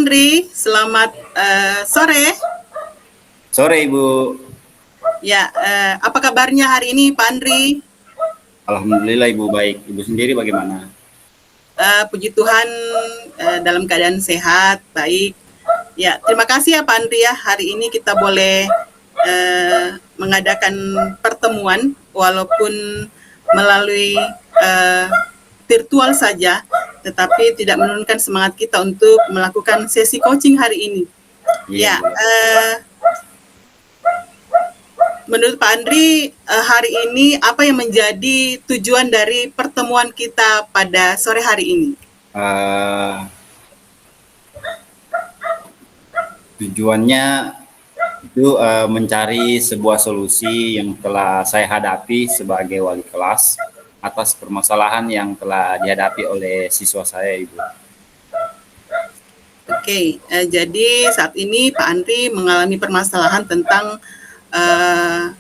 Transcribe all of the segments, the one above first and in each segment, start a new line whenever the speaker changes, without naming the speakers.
Andri, selamat sore.
Sore Ibu,
Ya, apa kabarnya hari ini Pak Andri?
Alhamdulillah Ibu baik. Ibu sendiri bagaimana?
Puji Tuhan dalam keadaan sehat, baik. Ya, terima kasih ya Pak Andri ya. Hari ini kita boleh mengadakan pertemuan walaupun melalui eh, virtual saja, tetapi tidak menurunkan semangat kita untuk melakukan sesi coaching hari ini.
Iya,
Ya,
Ibu.
menurut Pak Andri, hari ini apa yang menjadi tujuan dari pertemuan kita pada sore hari ini?
Tujuannya itu mencari sebuah solusi yang telah saya hadapi sebagai wali kelas atas permasalahan yang telah dihadapi oleh siswa saya, Ibu.
Oke, jadi saat ini Pak Andri mengalami permasalahan tentang eh,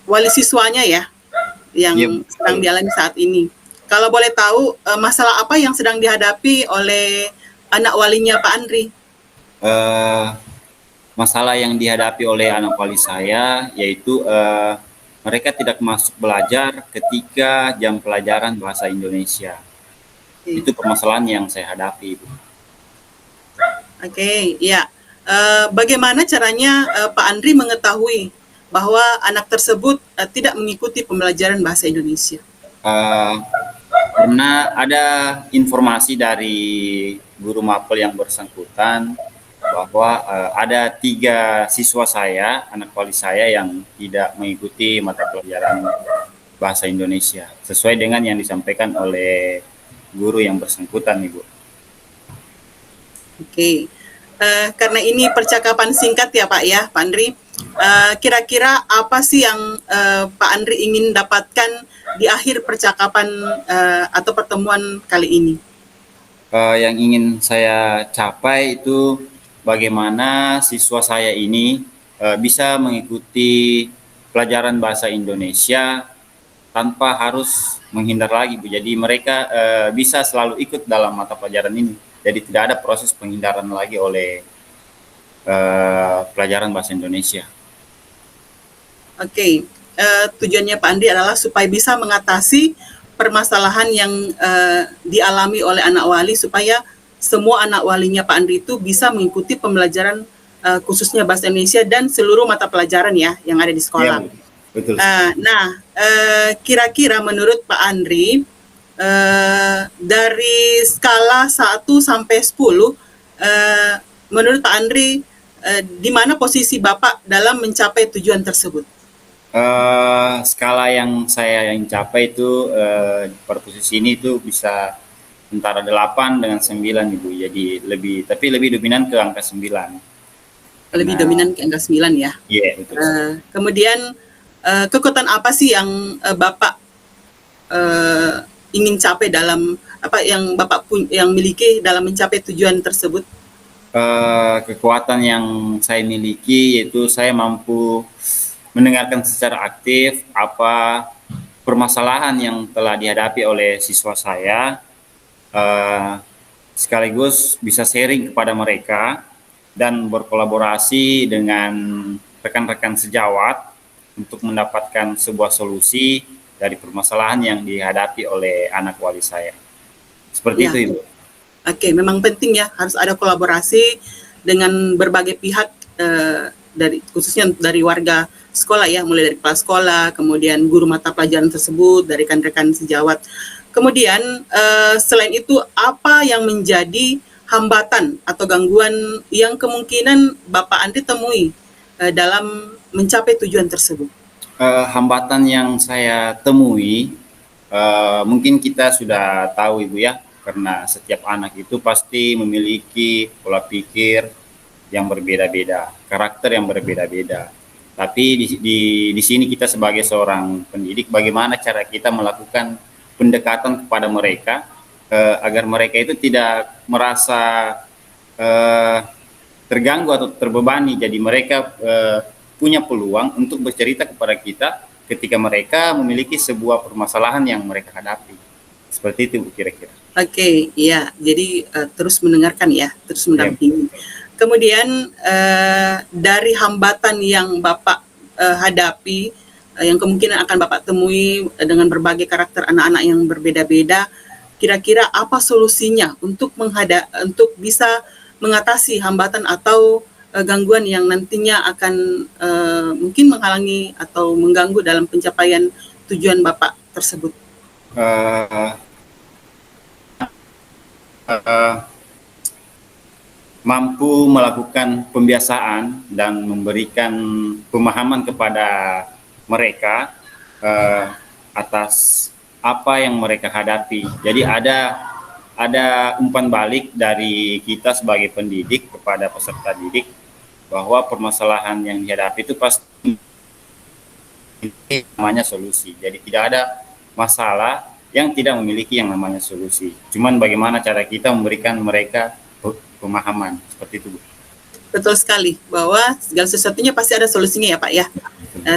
wali siswanya ya,
Iya,
yang sedang
betul.
dialami saat ini. Kalau boleh tahu, masalah apa yang sedang dihadapi oleh anak walinya Pak Andri?
Eh, Masalah yang dihadapi oleh anak wali saya yaitu mereka tidak masuk belajar ketika jam pelajaran bahasa Indonesia.
Oke,
Itu permasalahan yang saya hadapi, Ibu.
Oke, ya. Bagaimana caranya Pak Andri mengetahui bahwa anak tersebut tidak mengikuti pembelajaran bahasa Indonesia?
Eh, Karena ada informasi dari guru mapel yang bersangkutan bahwa ada 3 siswa saya, anak wali saya yang tidak mengikuti mata pelajaran bahasa Indonesia sesuai dengan yang disampaikan oleh guru yang bersangkutan, Ibu.
Oke, karena ini percakapan singkat ya Pak ya, Pak Andri. Kira-kira apa sih yang Pak Andri ingin dapatkan di akhir percakapan atau pertemuan kali ini?
Yang ingin saya capai itu bagaimana siswa saya ini bisa mengikuti pelajaran bahasa Indonesia tanpa harus menghindar lagi, Bu. Jadi mereka bisa selalu ikut dalam mata pelajaran ini. Jadi tidak ada proses penghindaran lagi oleh pelajaran bahasa Indonesia.
Oke, tujuannya Pak Andri adalah supaya bisa mengatasi permasalahan yang dialami oleh anak wali supaya semua anak walinya Pak Andri itu bisa mengikuti pembelajaran khususnya bahasa Indonesia dan seluruh mata pelajaran ya yang ada di
Iya,
sekolah.
Bu. Betul sekali.
Kira-kira menurut Pak Andri dari skala 1 sampai 10, menurut Pak Andri di mana posisi Bapak dalam mencapai tujuan tersebut?
Skala yang saya capai itu pada posisi ini itu bisa antara 8 dengan 9, Ibu. Jadi lebih dominan ke angka 9.
Lebih
Karena
dominan ke angka 9 ya.
iya, betul sekali.
Kemudian kekuatan apa sih yang Bapak ingin capai dalam apa yang Bapak yang miliki dalam mencapai tujuan tersebut?
Kekuatan yang saya miliki yaitu saya mampu mendengarkan secara aktif apa permasalahan yang telah dihadapi oleh siswa saya, eh, sekaligus bisa sharing kepada mereka dan berkolaborasi dengan rekan-rekan sejawat untuk mendapatkan sebuah solusi dari permasalahan yang dihadapi oleh anak wali saya. Seperti
Ya,
itu, Ibu.
oke, memang penting ya harus ada kolaborasi dengan berbagai pihak dari khususnya dari warga sekolah ya, mulai dari kepala sekolah, kemudian guru mata pelajaran tersebut, dari rekan-rekan sejawat. Kemudian selain itu apa yang menjadi hambatan atau gangguan yang kemungkinan Bapak Andri temui dalam mencapai tujuan tersebut?
Hambatan yang saya temui, mungkin kita sudah tahu Ibu ya, karena setiap anak itu pasti memiliki pola pikir yang berbeda-beda, karakter yang berbeda-beda. Tapi di sini kita sebagai seorang pendidik, bagaimana cara kita melakukan pendekatan kepada mereka agar mereka itu tidak merasa eh, terganggu atau terbebani. Jadi mereka punya peluang untuk bercerita kepada kita ketika mereka memiliki sebuah permasalahan yang mereka hadapi. Seperti itu Bu, kira-kira.
Oke, ya. Jadi terus mendengarkan ya, terus
Ya.
mendampingi. Kemudian dari hambatan yang Bapak hadapi, yang kemungkinan akan Bapak temui dengan berbagai karakter anak-anak yang berbeda-beda, kira-kira apa solusinya untuk untuk bisa mengatasi hambatan atau gangguan yang nantinya akan mungkin menghalangi atau mengganggu dalam pencapaian tujuan Bapak tersebut?
Uh, uh, Mampu melakukan pembiasaan dan memberikan pemahaman kepada mereka atas apa yang mereka hadapi. Jadi ada umpan balik dari kita sebagai pendidik kepada peserta didik bahwa permasalahan yang dihadapi itu pasti namanya solusi. Jadi tidak ada masalah yang tidak memiliki yang namanya solusi. Cuman bagaimana cara kita memberikan mereka pemahaman seperti itu, Bu.
Betul sekali bahwa segala sesuatunya pasti ada solusinya ya Pak ya.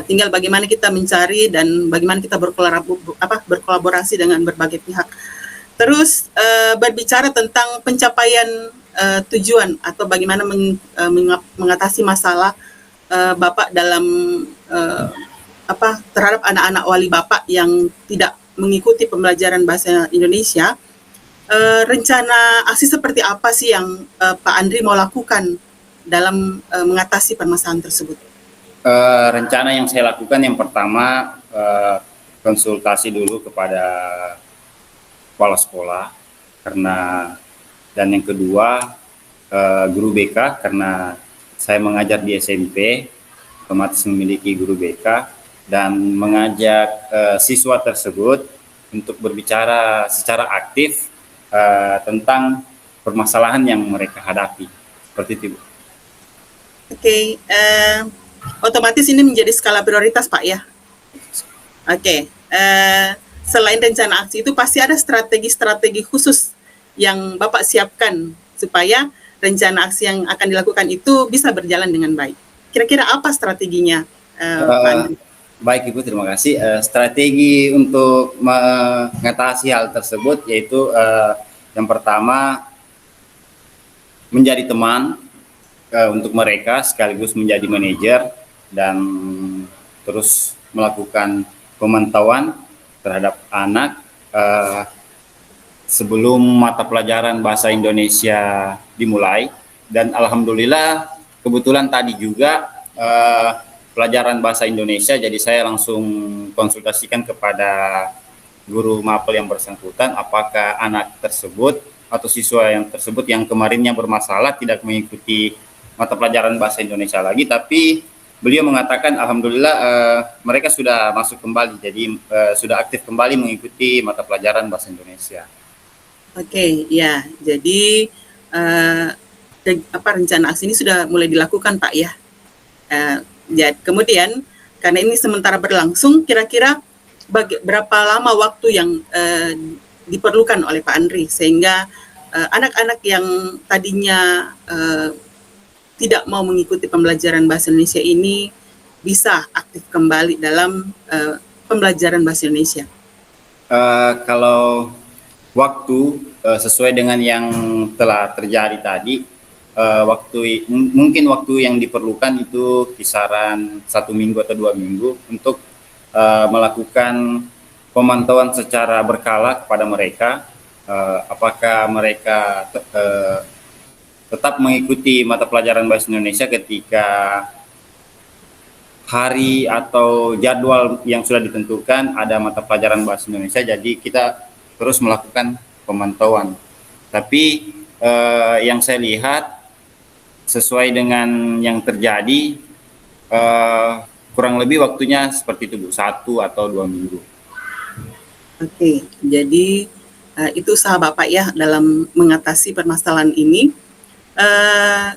Tinggal bagaimana kita mencari dan bagaimana kita berkolaborasi dengan berbagai pihak. Terus berbicara tentang pencapaian tujuan atau bagaimana mengatasi masalah Bapak dalam terhadap anak-anak wali Bapak yang tidak mengikuti pembelajaran bahasa Indonesia. Rencana aksi seperti apa sih yang Pak Andri mau lakukan dalam mengatasi permasalahan tersebut?
Rencana yang saya lakukan yang pertama konsultasi dulu kepada kepala sekolah dan yang kedua guru BK karena saya mengajar di SMP, otomatis memiliki guru BK dan mengajak siswa tersebut untuk berbicara secara aktif tentang permasalahan yang mereka hadapi, seperti itu.
Oke, otomatis ini menjadi skala prioritas Pak ya. Oke, selain rencana aksi itu pasti ada strategi-strategi khusus yang Bapak siapkan supaya rencana aksi yang akan dilakukan itu bisa berjalan dengan baik. Kira-kira apa strateginya, Pak Andri?
Baik Ibu, terima kasih. Strategi untuk mengatasi hal tersebut yaitu yang pertama menjadi teman untuk mereka sekaligus menjadi manajer dan terus melakukan pemantauan terhadap anak sebelum mata pelajaran bahasa Indonesia dimulai. Dan alhamdulillah kebetulan tadi juga pelajaran bahasa Indonesia, jadi saya langsung konsultasikan kepada guru mapel yang bersangkutan apakah anak tersebut atau siswa yang tersebut yang kemarinnya bermasalah tidak mengikuti mata pelajaran bahasa Indonesia lagi, tapi beliau mengatakan alhamdulillah mereka sudah masuk kembali, jadi sudah aktif kembali mengikuti mata pelajaran bahasa Indonesia.
Oke, ya, jadi rencana aksi ini sudah mulai dilakukan Pak ya. Kemudian karena ini sementara berlangsung, kira-kira berapa lama waktu yang diperlukan oleh Pak Andri sehingga anak-anak yang tadinya tidak mau mengikuti pembelajaran bahasa Indonesia ini bisa aktif kembali dalam pembelajaran bahasa Indonesia?
Kalau waktu sesuai dengan yang telah terjadi tadi, mungkin waktu yang diperlukan itu kisaran 1 minggu atau 2 minggu untuk melakukan pemantauan secara berkala kepada mereka, apakah mereka tetap mengikuti mata pelajaran bahasa Indonesia ketika hari atau jadwal yang sudah ditentukan ada mata pelajaran bahasa Indonesia, jadi kita terus melakukan pemantauan. Tapi yang saya lihat sesuai dengan yang terjadi kurang lebih waktunya seperti itu Bu, 1 atau 2 minggu.
Oke, jadi itu usaha Bapak ya dalam mengatasi permasalahan ini.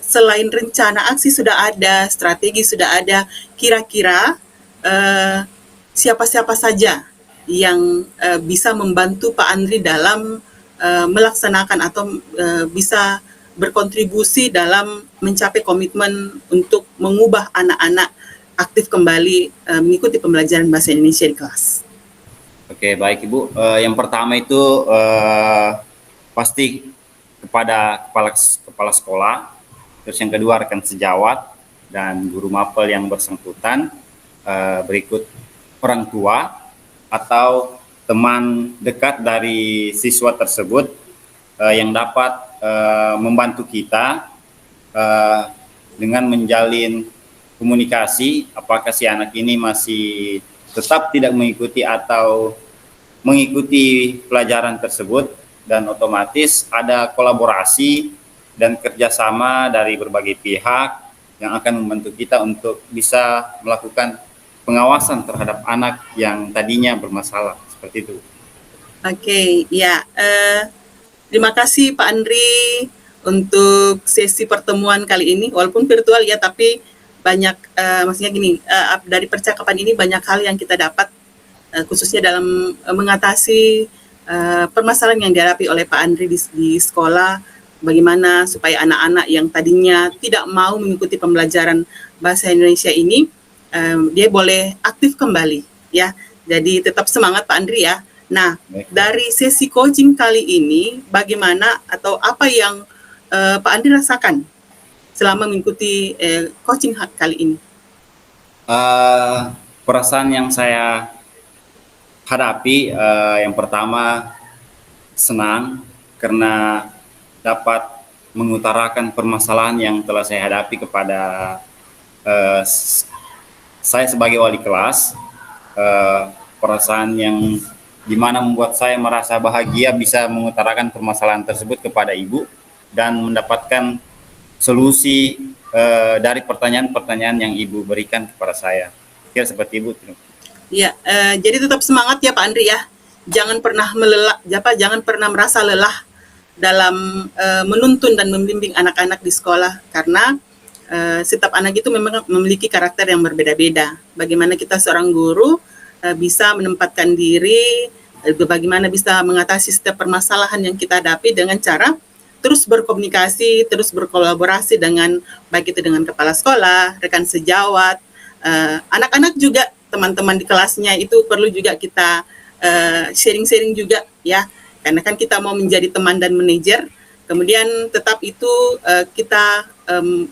Selain rencana aksi sudah ada, strategi sudah ada, kira-kira siapa-siapa saja yang bisa membantu Pak Andri dalam melaksanakan atau bisa berkontribusi dalam mencapai komitmen untuk mengubah anak-anak aktif kembali mengikuti pembelajaran bahasa Indonesia di kelas?
Oke. Oke, baik Ibu. Yang pertama itu pasti kepada kepala sekolah, terus yang kedua rekan sejawat dan guru mapel yang bersangkutan, berikut orang tua atau teman dekat dari siswa tersebut yang dapat membantu kita dengan menjalin komunikasi apakah si anak ini masih tetap tidak mengikuti atau mengikuti pelajaran tersebut, dan otomatis ada kolaborasi dan kerjasama dari berbagai pihak yang akan membantu kita untuk bisa melakukan pengawasan terhadap anak yang tadinya bermasalah seperti itu.
Oke, ya. Terima kasih Pak Andri untuk sesi pertemuan kali ini, walaupun virtual ya, tapi banyak, maksudnya gini, dari percakapan ini banyak hal yang kita dapat, khususnya dalam mengatasi permasalahan yang dihadapi oleh Pak Andri di sekolah, bagaimana supaya anak-anak yang tadinya tidak mau mengikuti pembelajaran bahasa Indonesia ini, dia boleh aktif kembali, ya. Jadi tetap semangat Pak Andri ya. Nah, dari sesi coaching kali ini, bagaimana atau apa yang Pak Andri rasakan selama mengikuti coaching kali ini?
Perasaan yang saya hadapi, yang pertama senang karena dapat mengutarakan permasalahan yang telah saya hadapi kepada saya sebagai wali kelas. Perasaan yang dimana membuat saya merasa bahagia bisa mengutarakan permasalahan tersebut kepada ibu dan mendapatkan solusi dari pertanyaan-pertanyaan yang ibu berikan kepada saya. Kira seperti ibu.
Ya, jadi tetap semangat ya Pak Andri ya. Jangan pernah jangan pernah merasa lelah dalam menuntun dan membimbing anak-anak di sekolah, karena setiap anak itu memang memiliki karakter yang berbeda-beda. Bagaimana kita seorang guru bisa menempatkan diri, bagaimana bisa mengatasi setiap permasalahan yang kita hadapi dengan cara terus berkomunikasi, terus berkolaborasi dengan baik itu dengan kepala sekolah, rekan sejawat, anak-anak juga, teman-teman di kelasnya itu perlu juga kita sharing-sharing juga ya, karena kan kita mau menjadi teman dan manajer. Kemudian tetap itu kita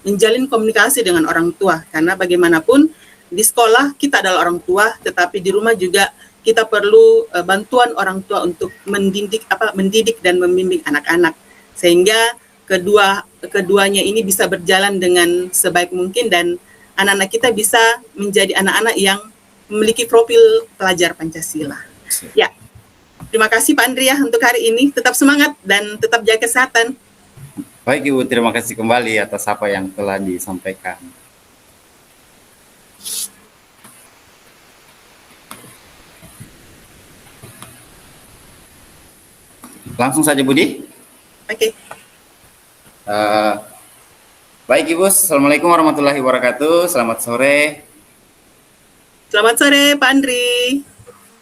menjalin komunikasi dengan orang tua, karena bagaimanapun di sekolah kita adalah orang tua, tetapi di rumah juga kita perlu bantuan orang tua untuk mendidik dan membimbing anak-anak, sehingga keduanya ini bisa berjalan dengan sebaik mungkin dan anak-anak kita bisa menjadi anak-anak yang memiliki profil pelajar Pancasila. Ya, terima kasih Pak Andri ya untuk hari ini. Tetap semangat dan tetap jaga kesehatan.
Baik Ibu, terima kasih kembali atas apa yang telah disampaikan. Langsung saja Budi.
Oke.
Baik Ibu, Assalamualaikum warahmatullahi wabarakatuh. Selamat sore.
Selamat sore Pak Andri.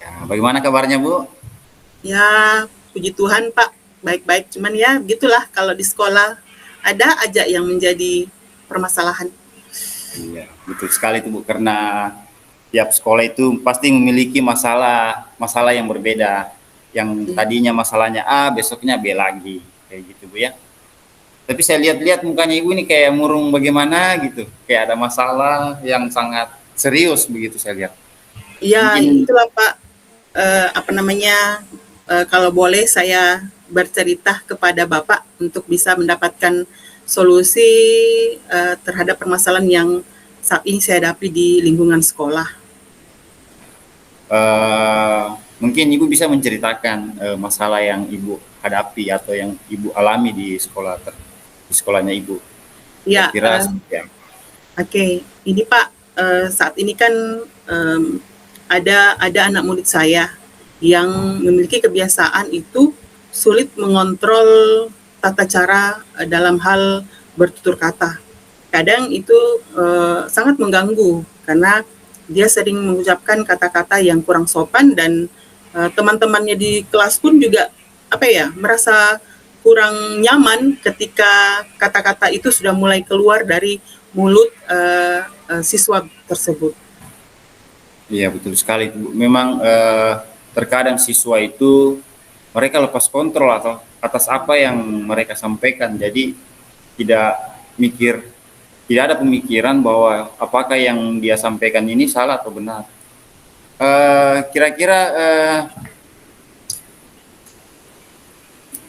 Ya, bagaimana kabarnya Bu?
Ya, puji Tuhan Pak, baik-baik. Cuman ya gitulah, kalau di sekolah ada aja yang menjadi permasalahan.
Iya, betul sekali tuh Bu, karena tiap sekolah itu pasti memiliki masalah yang berbeda. Yang tadinya masalahnya A, besoknya B lagi, kayak gitu Bu ya. Tapi saya lihat-lihat mukanya Ibu ini kayak murung bagaimana gitu, kayak ada masalah yang sangat serius begitu saya lihat.
Ya,
Mungkin
itulah Pak, kalau boleh saya bercerita kepada Bapak untuk bisa mendapatkan solusi terhadap permasalahan yang saat ini saya hadapi di lingkungan sekolah.
mungkin Ibu bisa menceritakan masalah yang Ibu hadapi atau yang Ibu alami di sekolahnya Ibu.
Ya,
Kira ya.
Oke, ini Pak, saat ini kan ada anak murid saya yang memiliki kebiasaan itu sulit mengontrol tata cara dalam hal bertutur kata. Kadang itu sangat mengganggu karena dia sering mengucapkan kata-kata yang kurang sopan dan teman-temannya di kelas pun juga merasa kurang nyaman ketika kata-kata itu sudah mulai keluar dari mulut siswa tersebut.
Iya betul sekali. Memang terkadang siswa itu mereka lepas kontrol atau atas apa yang mereka sampaikan, jadi tidak mikir, tidak ada pemikiran bahwa apakah yang dia sampaikan ini salah atau benar. Kira-kira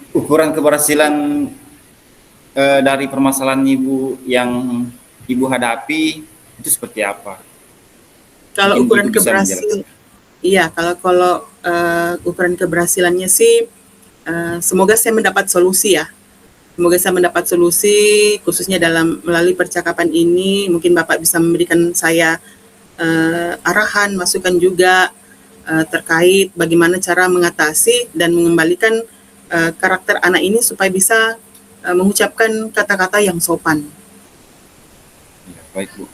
ukuran keberhasilan dari permasalahan ibu yang ibu hadapi itu seperti apa?
Kalau
Mungkin
ukuran
ibu bisa
keberhasilan,
menjelaskan.
iya, kalau ukuran keberhasilannya sih, semoga saya mendapat solusi ya. Semoga saya mendapat solusi khususnya dalam melalui percakapan ini. Mungkin Bapak bisa memberikan saya arahan, masukan juga terkait bagaimana cara mengatasi dan mengembalikan karakter anak ini supaya bisa mengucapkan kata-kata yang sopan.
Ya, baik Bu.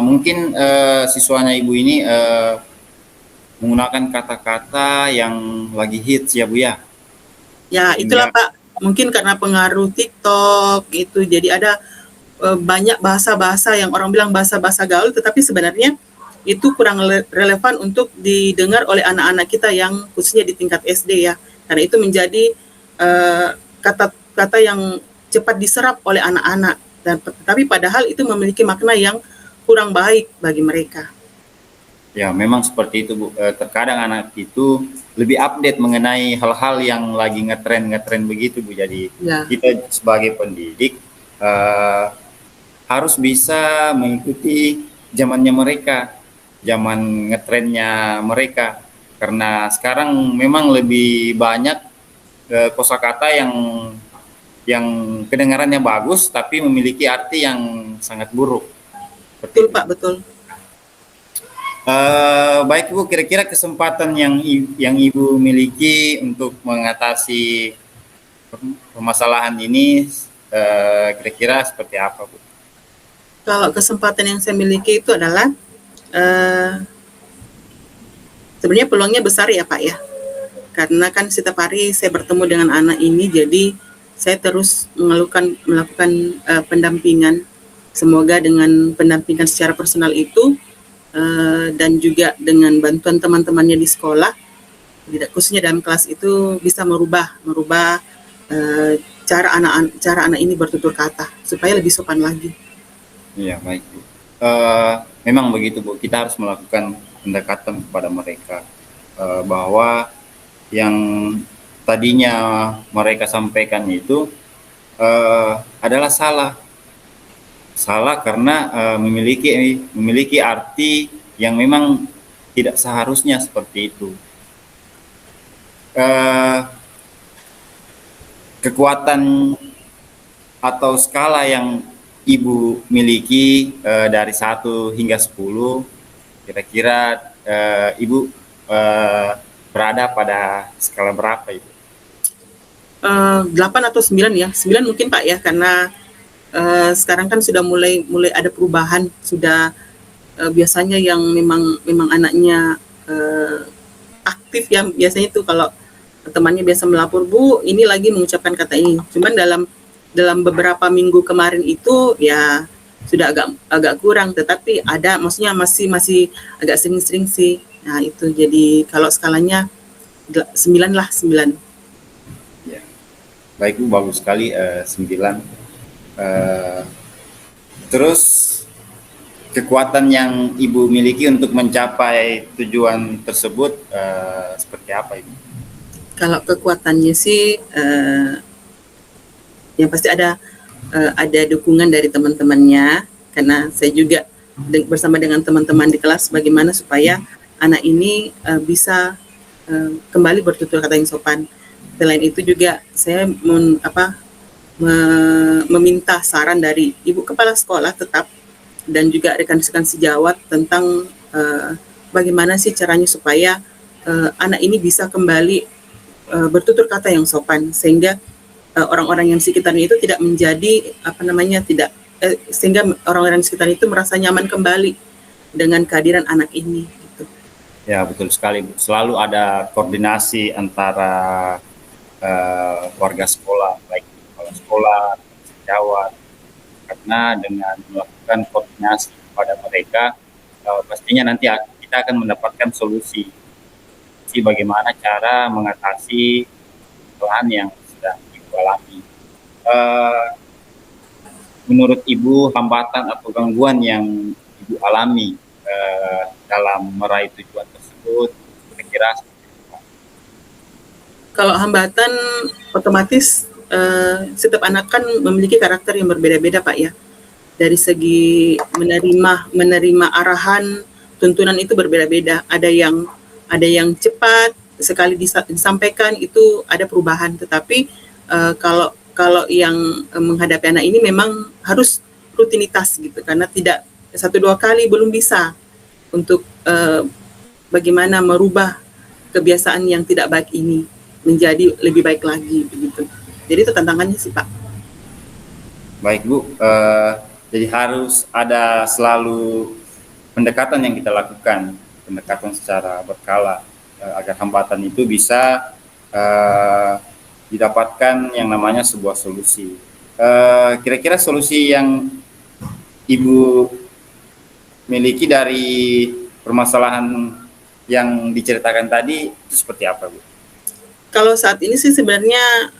Mungkin siswanya ibu ini menggunakan kata-kata yang lagi hits ya Bu ya,
Ya, itulah
sehingga
Pak. Mungkin karena pengaruh TikTok itu jadi ada banyak bahasa-bahasa yang orang bilang bahasa-bahasa gaul, tetapi sebenarnya itu kurang relevan untuk didengar oleh anak-anak kita yang khususnya di tingkat SD ya. Karena itu menjadi kata-kata yang cepat diserap oleh anak-anak. Dan tapi padahal itu memiliki makna yang kurang baik bagi mereka.
ya memang seperti itu Bu. Terkadang anak itu lebih update mengenai hal-hal yang lagi ngetren begitu Bu. Jadi
Ya,
kita sebagai pendidik eh, harus bisa mengikuti zamannya mereka, zaman ngetrennya mereka. Karena sekarang memang lebih banyak kosakata yang kedengarannya bagus tapi memiliki arti yang sangat buruk. Seperti
betul
itu.
Pak, betul.
Baik Bu, kira-kira kesempatan yang Ibu miliki untuk mengatasi permasalahan ini kira-kira seperti apa Bu?
Kalau kesempatan yang saya miliki itu adalah sebenarnya peluangnya besar ya Pak ya. Karena kan setiap hari saya bertemu dengan anak ini, jadi saya terus melakukan pendampingan. Semoga dengan pendampingan secara personal itu dan juga dengan bantuan teman-temannya di sekolah, khususnya dalam kelas itu bisa merubah cara anak ini bertutur kata supaya lebih sopan lagi.
Iya, baik Bu. Memang begitu Bu, kita harus melakukan pendekatan kepada mereka bahwa yang tadinya mereka sampaikan itu adalah salah karena memiliki arti yang memang tidak seharusnya seperti itu. Kekuatan atau skala yang Ibu miliki dari 1 hingga 10, kira-kira Ibu berada pada skala berapa Ibu?
8 atau 9 ya, 9 mungkin Pak ya, karena sekarang kan sudah mulai ada perubahan, sudah biasanya yang memang anaknya aktif ya, biasanya itu kalau temannya biasa melapor, Bu ini lagi mengucapkan kata ini, cuman dalam beberapa minggu kemarin itu ya sudah agak kurang, tetapi ada, maksudnya masih agak sering-sering sih. Nah itu jadi kalau skalanya 9 lah, 9.
Ya. Baik Bu, bagus sekali 9. Terus kekuatan yang Ibu miliki untuk mencapai tujuan tersebut seperti apa Ibu?
Kalau kekuatannya sih yang pasti ada dukungan dari teman-temannya, karena saya juga bersama dengan teman-teman di kelas bagaimana supaya anak ini bisa kembali bertutur kata yang sopan. Selain itu juga saya meminta saran dari Ibu Kepala Sekolah tetap dan juga rekan-rekan sejawat tentang bagaimana sih caranya supaya anak ini bisa kembali bertutur kata yang sopan, sehingga orang-orang yang sekitarnya itu tidak menjadi sehingga orang-orang di sekitar itu merasa nyaman kembali dengan kehadiran anak ini gitu.
Ya betul sekali Bu. Selalu ada koordinasi antara warga sekolah, baik kepala sekolah, sejawat, karena dengan melakukan koordinasi kepada mereka pastinya nanti kita akan mendapatkan solusi solusi bagaimana cara mengatasi kesalahan yang sedang Ibu alami. Eh, Menurut Ibu, hambatan atau gangguan yang Ibu alami dalam meraih tujuan tersebut, kira-kira
Kalau hambatan, otomatis setiap anak kan memiliki karakter yang berbeda-beda, Pak, ya. Dari segi menerima arahan, tuntunan itu berbeda-beda. Ada yang cepat sekali disampaikan itu ada perubahan, tetapi kalau kalau yang menghadapi anak ini memang harus rutinitas gitu, karena tidak satu dua kali belum bisa untuk bagaimana merubah kebiasaan yang tidak baik ini menjadi lebih baik lagi begitu. Jadi itu tantangannya sih, Pak.
baik Bu. Jadi harus ada selalu pendekatan yang kita lakukan, pendekatan secara berkala agar hambatan itu bisa didapatkan yang namanya sebuah solusi. Kira-kira solusi yang Ibu miliki dari permasalahan yang diceritakan tadi itu seperti apa, Bu?
Kalau saat ini sih sebenarnya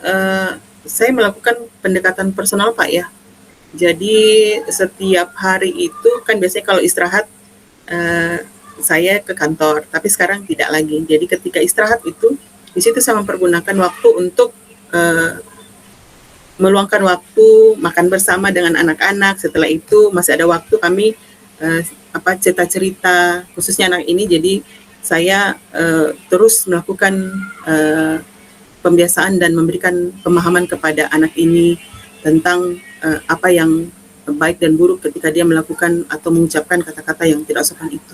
saya melakukan pendekatan personal, Pak, ya. Jadi setiap hari itu kan biasanya kalau istirahat saya ke kantor, tapi sekarang tidak lagi. Jadi ketika istirahat itu di situ saya mempergunakan waktu untuk meluangkan waktu makan bersama dengan anak-anak. Setelah itu masih ada waktu kami cerita-cerita khususnya anak ini. Jadi saya terus melakukan pembiasaan dan memberikan pemahaman kepada anak ini tentang apa yang baik dan buruk ketika dia melakukan atau mengucapkan kata-kata yang tidak sopan itu.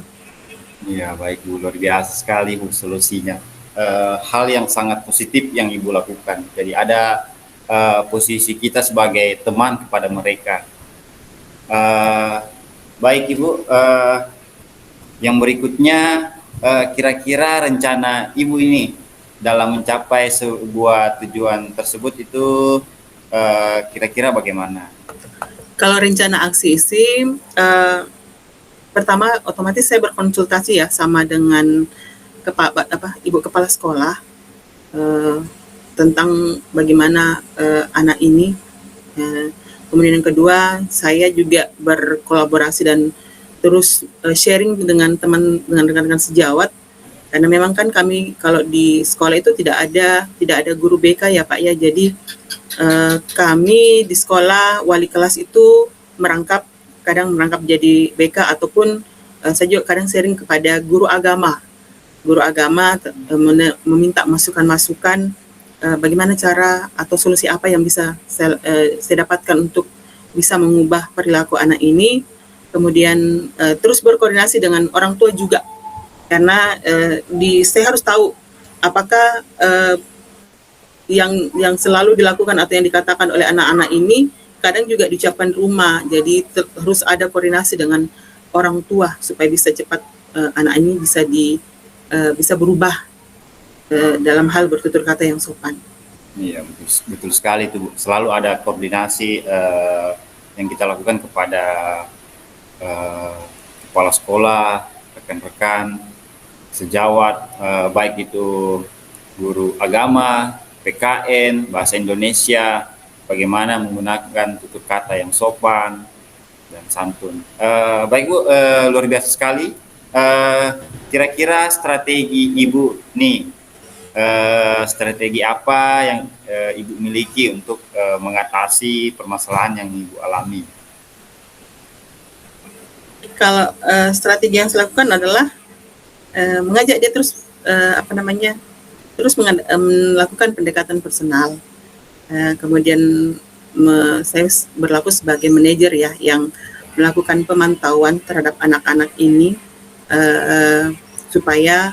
Ya, baik Bu, luar biasa sekali Bu solusinya. Hal yang sangat positif yang Ibu lakukan. Jadi ada posisi kita sebagai teman kepada mereka. Baik Ibu, yang berikutnya kira-kira rencana Ibu ini dalam mencapai sebuah tujuan tersebut itu kira-kira bagaimana?
Kalau rencana aksi isi, pertama otomatis saya berkonsultasi ya sama dengan Ibu Kepala Sekolah tentang bagaimana anak ini. Kemudian yang kedua, saya juga berkolaborasi dan terus sharing dengan rekan-rekan sejawat, karena memang kan kami kalau di sekolah itu tidak ada guru BK ya, Pak, ya. Jadi kami di sekolah wali kelas itu kadang merangkap jadi BK, ataupun saya juga kadang sharing kepada guru agama meminta masukan-masukan bagaimana cara atau solusi apa yang bisa saya dapatkan untuk bisa mengubah perilaku anak ini. Kemudian terus berkoordinasi dengan orang tua juga, karena saya harus tahu apakah yang selalu dilakukan atau yang dikatakan oleh anak-anak ini kadang juga diucapkan di rumah. Jadi harus ada koordinasi dengan orang tua supaya bisa cepat anak ini bisa berubah dalam hal bertutur kata yang sopan.
Iya, betul sekali itu Bu. Selalu ada koordinasi yang kita lakukan kepada kepala sekolah, rekan-rekan, sejawat, baik itu guru agama, PKN, bahasa Indonesia, bagaimana menggunakan tutur kata yang sopan dan santun. Baik Bu, luar biasa sekali. Kira-kira strategi Ibu nih, strategi apa yang Ibu miliki untuk mengatasi permasalahan yang Ibu alami?
Kalau strategi yang saya lakukan adalah mengajak dia terus melakukan pendekatan personal. Kemudian saya berlaku sebagai manajer ya, yang melakukan pemantauan terhadap anak-anak ini supaya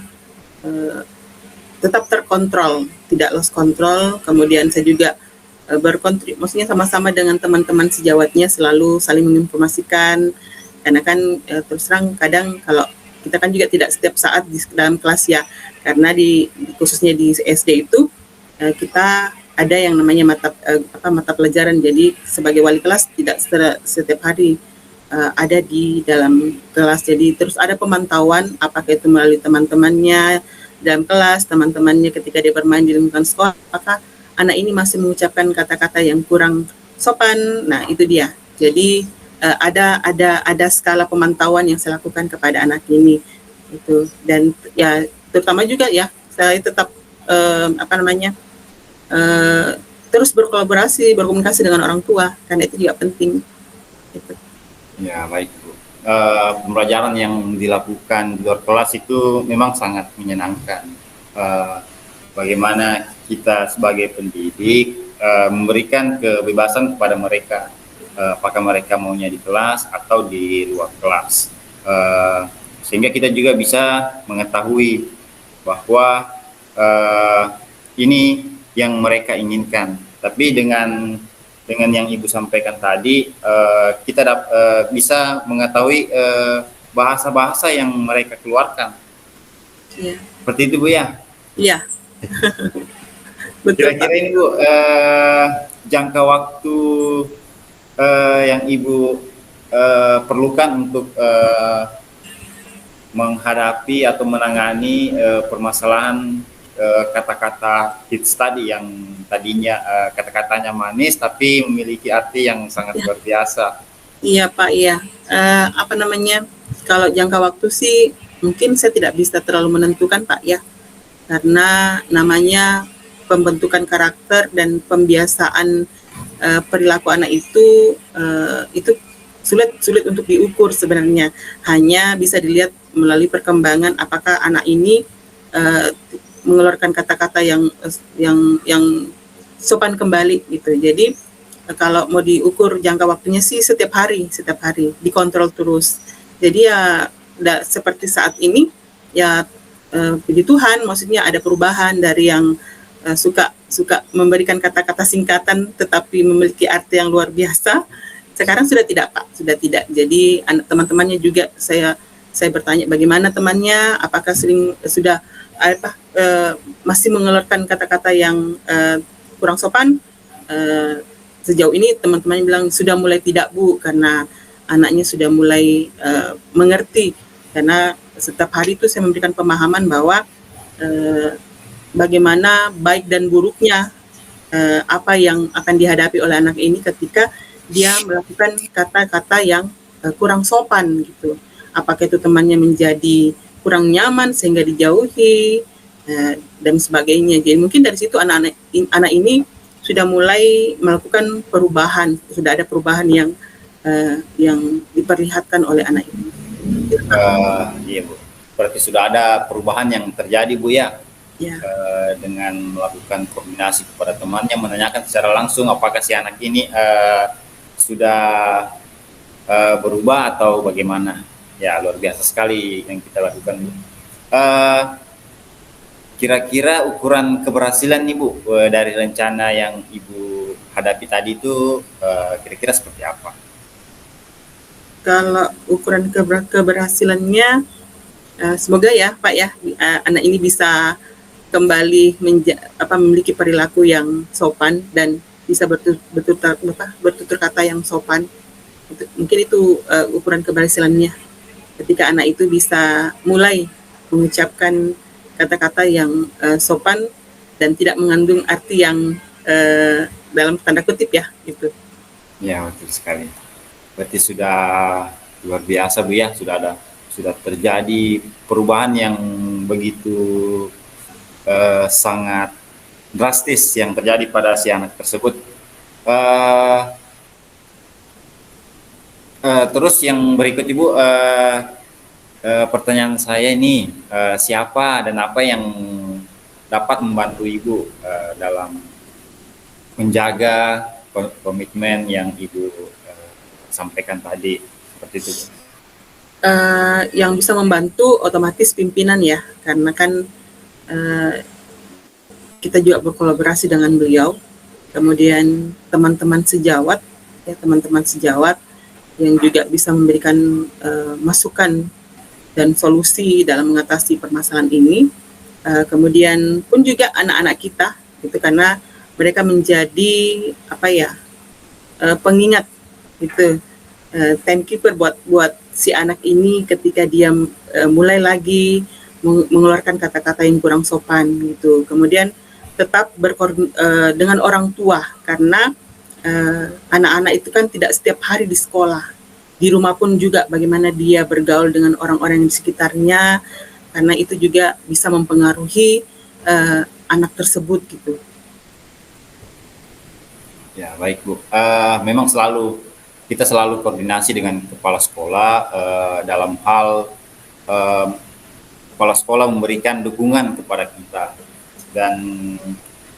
tetap terkontrol, tidak lost control. Kemudian saya juga berkontribusi, maksudnya sama-sama dengan teman-teman sejawatnya selalu saling menginformasikan, karena kan terus terang kadang kalau kita kan juga tidak setiap saat di dalam kelas ya, karena khususnya di SD itu kita ada yang namanya mata pelajaran. Jadi sebagai wali kelas tidak setiap hari ada di dalam kelas. Jadi terus ada pemantauan, apakah itu melalui teman-temannya dalam kelas, teman-temannya ketika dia bermain di lingkungan sekolah, apakah anak ini masih mengucapkan kata-kata yang kurang sopan. Nah, itu dia. Jadi ada skala pemantauan yang saya lakukan kepada anak ini itu. Dan ya terutama juga ya saya tetap apa namanya terus berkolaborasi, berkomunikasi dengan orang tua karena itu juga penting. Gitu.
Ya, baik Bu. Pembelajaran yang dilakukan di luar kelas itu memang sangat menyenangkan. Bagaimana kita sebagai pendidik memberikan kebebasan kepada mereka, apakah mereka maunya di kelas atau di luar kelas, sehingga kita juga bisa mengetahui bahwa ini yang mereka inginkan. Tapi dengan yang Ibu sampaikan tadi, kita bisa mengetahui bahasa-bahasa yang mereka keluarkan.
Iya.
Seperti itu Bu ya?
Iya. Betul.
Kira-kira ini Bu, jangka waktu yang Ibu perlukan untuk menghadapi atau menangani permasalahan kata-kata hits tadi yang tadinya kata-katanya manis tapi memiliki arti yang sangat luar biasa.
Iya Pak, iya. Apa namanya? Kalau jangka waktu sih mungkin saya tidak bisa terlalu menentukan Pak ya, karena namanya pembentukan karakter dan pembiasaan perilaku anak itu sulit untuk diukur sebenarnya. Hanya bisa dilihat melalui perkembangan apakah anak ini mengeluarkan kata-kata yang sopan kembali gitu. Jadi kalau mau diukur jangka waktunya sih setiap hari dikontrol terus. Jadi ya seperti saat ini ya puji Tuhan, maksudnya ada perubahan dari yang suka memberikan kata-kata singkatan tetapi memiliki arti yang luar biasa. Sekarang sudah tidak Pak, sudah tidak. Jadi teman-temannya juga saya bertanya bagaimana temannya, apakah sudah masih mengeluarkan kata-kata yang kurang sopan. Sejauh ini teman-temannya bilang sudah mulai tidak Bu, karena anaknya sudah mulai mengerti, karena setiap hari itu saya memberikan pemahaman bahwa bagaimana baik dan buruknya apa yang akan dihadapi oleh anak ini ketika dia melakukan kata-kata yang kurang sopan gitu. Apakah itu temannya menjadi kurang nyaman sehingga dijauhi dan sebagainya. Jadi mungkin dari situ anak ini sudah mulai melakukan perubahan, sudah ada perubahan yang diperlihatkan oleh anak ini.
Iya Bu, berarti sudah ada perubahan yang terjadi Bu ya,
ya.
Dengan melakukan koordinasi kepada temannya, menanyakan secara langsung apakah si anak ini sudah berubah atau bagaimana. Ya luar biasa sekali yang kita lakukan Bu. Kira-kira ukuran keberhasilan nih Bu dari rencana yang Ibu hadapi tadi itu kira-kira seperti apa?
Kalau ukuran keberhasilannya semoga ya Pak ya anak ini bisa kembali memiliki perilaku yang sopan dan bisa bertutur kata yang sopan. Mungkin itu ukuran keberhasilannya, ketika anak itu bisa mulai mengucapkan kata-kata yang sopan dan tidak mengandung arti yang dalam tanda kutip ya gitu.
Ya betul sekali. Berarti sudah luar biasa Bu ya, sudah terjadi perubahan yang begitu sangat drastis yang terjadi pada si anak tersebut. Terus yang berikut Ibu, pertanyaan saya ini, siapa dan apa yang dapat membantu Ibu dalam menjaga komitmen yang Ibu sampaikan tadi, seperti itu?
Yang bisa membantu otomatis pimpinan ya, karena kan kita juga berkolaborasi dengan beliau, kemudian teman-teman sejawat yang juga bisa memberikan masukan dan solusi dalam mengatasi permasalahan ini. Kemudian pun juga anak-anak kita, gitu, karena mereka menjadi pengingat, gitu, timekeeper buat si anak ini ketika dia mulai lagi mengeluarkan kata-kata yang kurang sopan gitu. Kemudian tetap dengan orang tua karena anak-anak itu kan tidak setiap hari di sekolah. Di rumah pun juga bagaimana dia bergaul dengan orang-orang di sekitarnya, karena itu juga bisa mempengaruhi anak tersebut gitu.
Ya, baik Bu. Memang kita selalu koordinasi dengan kepala sekolah dalam hal kepala sekolah memberikan dukungan kepada kita, dan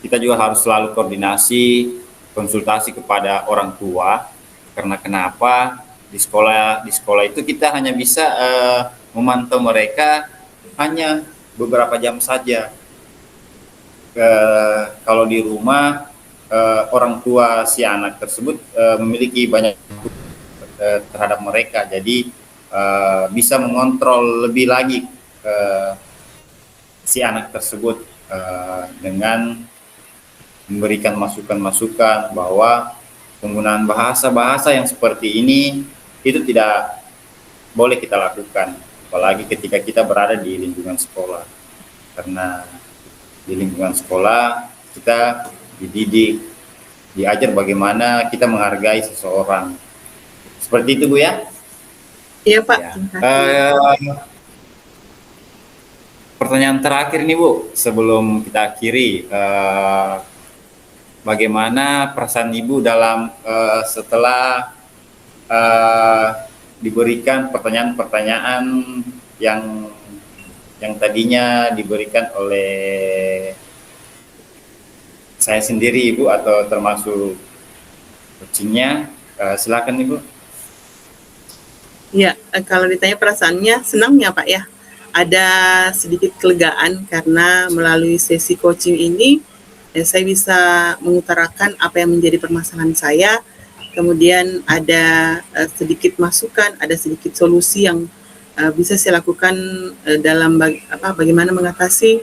kita juga harus selalu koordinasi, konsultasi kepada orang tua. Karena kenapa di sekolah itu kita hanya bisa memantau mereka hanya beberapa jam saja. Kalau di rumah orang tua si anak tersebut memiliki banyak terhadap mereka, jadi bisa mengontrol lebih lagi si anak tersebut dengan memberikan masukan-masukan bahwa penggunaan bahasa-bahasa yang seperti ini itu tidak boleh kita lakukan, apalagi ketika kita berada di lingkungan sekolah. Karena di lingkungan sekolah kita dididik, diajar bagaimana kita menghargai seseorang. Seperti itu Bu ya?
Iya Pak.
Ya. Pertanyaan terakhir nih Bu, sebelum kita akhiri, bagaimana perasaan Ibu dalam setelah diberikan pertanyaan-pertanyaan yang tadinya diberikan oleh saya sendiri Ibu atau termasuk coachingnya, silakan Ibu.
Ya, kalau ditanya perasaannya, senangnya Pak ya. Ada sedikit kelegaan karena melalui sesi coaching ini, saya bisa mengutarakan apa yang menjadi permasalahan saya, kemudian ada sedikit masukan, ada sedikit solusi yang bisa saya lakukan dalam bagaimana mengatasi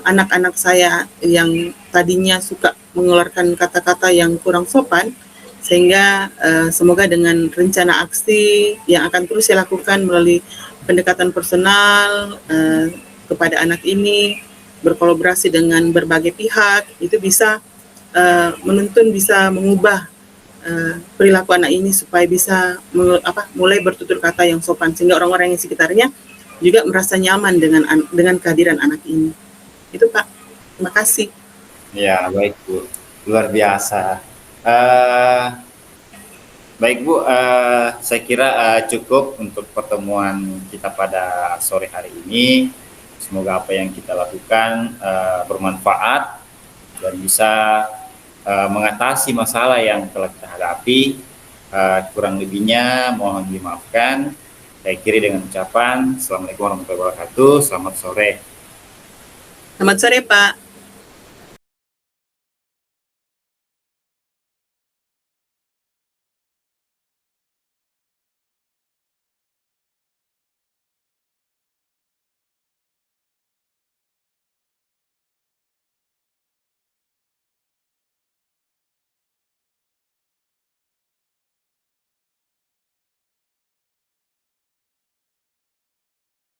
anak-anak saya yang tadinya suka mengeluarkan kata-kata yang kurang sopan, sehingga semoga dengan rencana aksi yang akan terus saya lakukan melalui pendekatan personal kepada anak ini, berkolaborasi dengan berbagai pihak, itu bisa menuntun, bisa mengubah perilaku anak ini supaya bisa mulai bertutur kata yang sopan, sehingga orang-orang yang sekitarnya juga merasa nyaman dengan kehadiran anak ini. Itu Pak, terima kasih.
Ya, baik Bu, luar biasa. Baik Bu, saya kira cukup untuk pertemuan kita pada sore hari ini. Semoga apa yang kita lakukan bermanfaat dan bisa mengatasi masalah yang telah kita hadapi. Kurang lebihnya mohon dimaafkan. Saya akhiri dengan ucapan Assalamualaikum warahmatullahi wabarakatuh. Selamat sore.
Selamat sore Pak.